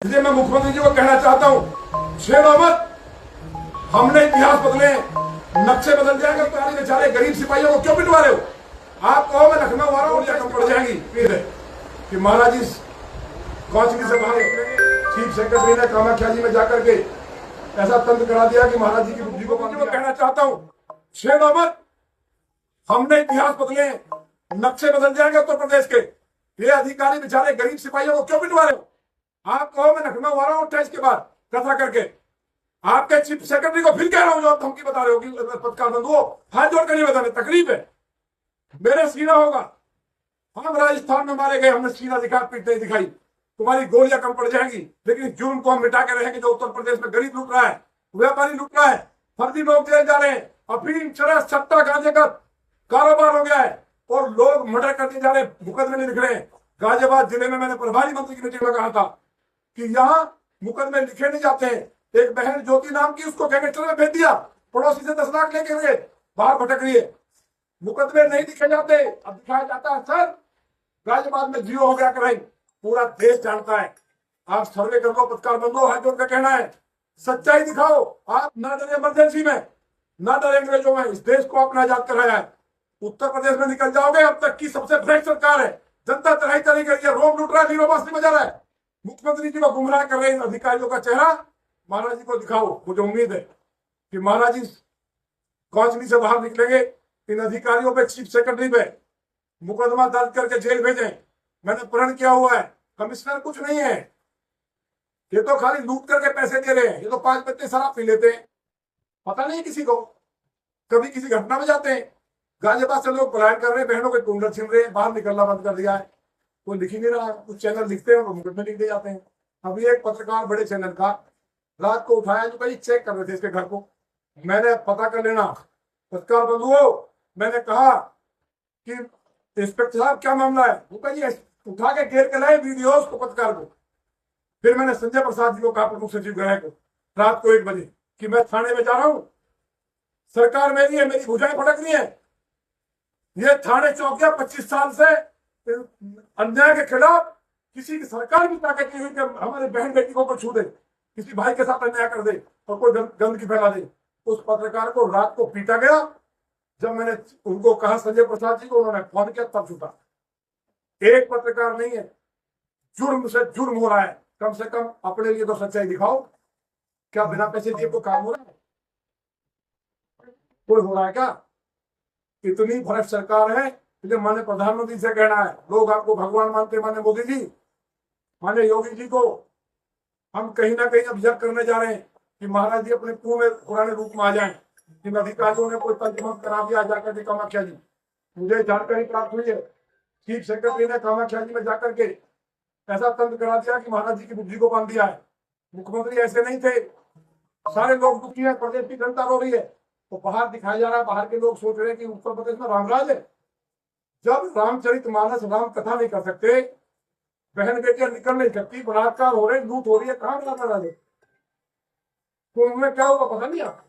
इसलिए मैं मुख्यमंत्री जी को कहना चाहता हूँ, छेड़ो मत। हमने इतिहास बदले, नक्शे बदल जाएंगे तो आने बेचारे गरीब सिपाहियों को क्यों पिटवा रहे हो? आप कहो मैं लखनऊ आ रहा हूँ, कम पड़ जाएगी। फिर है कि महाराज जी कौंसली से बाहर निकलेंगे। चीफ सेक्रेटरी ने कामाख्या जी में जाकर के ऐसा तंत्र करा दिया कि महाराज जी की बुद्धि को कहना चाहता हूँ, छेड़ो मत। हमने इतिहास बदले, नक्शे बदल जाएंगे उत्तर प्रदेश के। ये अधिकारी बेचारे गरीब सिपाहियों को क्यों पिटवा रहे हो? आप कहो मैं लखनऊ आ रहा हूँ 28 के बाद कथा करके। आपके चीफ सेक्रेटरी को फिर कह रहा हूँ, जो आप धमकी बता रहे हो कि पत्रकार बंधुओं हाथ जोड़ कर नहीं बताने, तकलीफ है। मेरे सीना होगा। हम राजस्थान में मारे गए, हमने सीना दिखा, पीठ नहीं दिखाई। तुम्हारी गोलियां कम पड़ जाएंगी, लेकिन जुर्म को हम मिटा के रहेंगे। जो उत्तर प्रदेश में गरीब लूट रहा है, व्यापारी लूट रहा है, फर्जी लोग जेल जा रहे हैं, अफीम चरस सट्टा गांजे का कारोबार हो गया है और लोग मर्डर करने जा रहे हैं, मुकदमे नहीं लिख रहे हैं। गाजियाबाद जिले में मैंने प्रभारी मंत्री की मीटिंग में कहा था कि यहाँ मुकदमे लिखे नहीं जाते हैं। एक बहन ज्योति नाम की, उसको गैंगस्टर में भेज दिया, पड़ोसी से 10 लाख लेके गए, बाहर भटक रही है। मुकदमे नहीं लिखे जाते, अब दिखाया जाता है सर गाजियाबाद में जीरो हो गया क्राइम। पूरा देश जानता है। आप सर्वे कर लो, पत्रकार बंधुओं हाथ जोड़ कर कहना है, सच्चाई दिखाओ। आप ना डरे इमरजेंसी में, ना डरे अंग्रेजों में। इस देश को आपने आजाद कराया है। उत्तर प्रदेश में निकल जाओगे, अब तक की सबसे भ्रष्ट सरकार है। जनता चढ़ाई चढ़ी कर रही है, रोम लूट रहा है, नीरो बांसुरी बजा रहा है। मुख्यमंत्री जी को गुमराह कर रहे अधिकारियों का चेहरा महाराज जी को दिखाओ। मुझे उम्मीद है कि महाराज जी कौंसली से बाहर निकलेंगे। इन अधिकारियों पे, चीफ सेक्रेटरी पे मुकदमा दर्ज करके जेल भेजें। मैंने प्रण किया हुआ है। कमिश्नर कुछ नहीं है, ये तो खाली लूट करके पैसे दे रहे हैं। ये तो 5 बच्चे शराब पी लेते हैं, पता नहीं किसी को। कभी किसी घटना में जाते हैं, गाजियाबाद से लोग पलायन कर रहे हैं, बहनों के कुंडल छिन रहे हैं, बाहर निकलना बंद कर दिया है। कोई लिख ही नहीं रहा। कुछ चैनल लिखते हैं और मुकदमे लिख दे जाते हैं। अभी एक पत्रकार बड़े चैनल का रात को उठाया, जो कहीं चेक कर रहे थे इसके घर को। मैंने पता कर लेना पत्रकार बंधुओं। मैंने कहा कि इंस्पेक्टर साहब क्या मामला है? वो कहिए उठा के घेर के लाए वीडियो उसको, पत्रकार को। फिर मैंने संजय प्रसाद जी को कहा, प्रमुख सचिव गृह को, रात को 1 बजे कि मैं थाने में जा रहा हूं। सरकार मेरी है, मेरी भुजाएं फटक रही है। ये थाने चौकिया 25 साल से अन्याय के खिलाफ किसी की सरकार की ताकत नहीं हुई कि हमारे बहन बेटी को छू दे, किसी भाई के साथ अन्याय कर दे और कोई गंदगी फैला दे। उस पत्रकार को रात को पीटा गया। जब मैंने उनको कहा, संजय प्रसाद जी को, उन्होंने फोन किया, तब छूटा। एक पत्रकार नहीं है, जुर्म से जुर्म हो रहा है। कम से कम अपने लिए तो सच्चाई दिखाओ। क्या बिना पैसे दिए को काम हो रहा है? कोई हो रहा है क्या? इतनी भ्रष्ट सरकार है। इसलिए माने प्रधानमंत्री से कहना है, लोग आपको भगवान मानते, माने मोदी जी, माने योगी जी को, हम कहीं ना कहीं अब यज्ञ करने जा रहे हैं कि महाराज जी अपने पूरे पुराने रूप में आ जाएं। इन अधिकारियों ने कोई तंत्र करा दिया जाकर के कामाख्या जी। मुझे जानकारी प्राप्त हुई है, चीफ सेक्रेटरी ने कामाख्या जी में जाकर के ऐसा तंत्र करा दिया कि महाराज जी की बुद्धि को बांध दिया है। मुख्यमंत्री ऐसे नहीं थे। सारे लोग दुखी है, प्रदेश की जनता रो रही है, तो बाहर दिखाया जा रहा है। बाहर के लोग सोच रहे हैं कि उत्तर प्रदेश में रामराज है। जब रामचरितमानस, राम कथा नहीं कर सकते, बहन बेटियां निकल नहीं सकती, बलात्कार हो रहे, लूट हो रही है, कहां रामराज है? तो उनमें क्या होगा पता नहीं। आप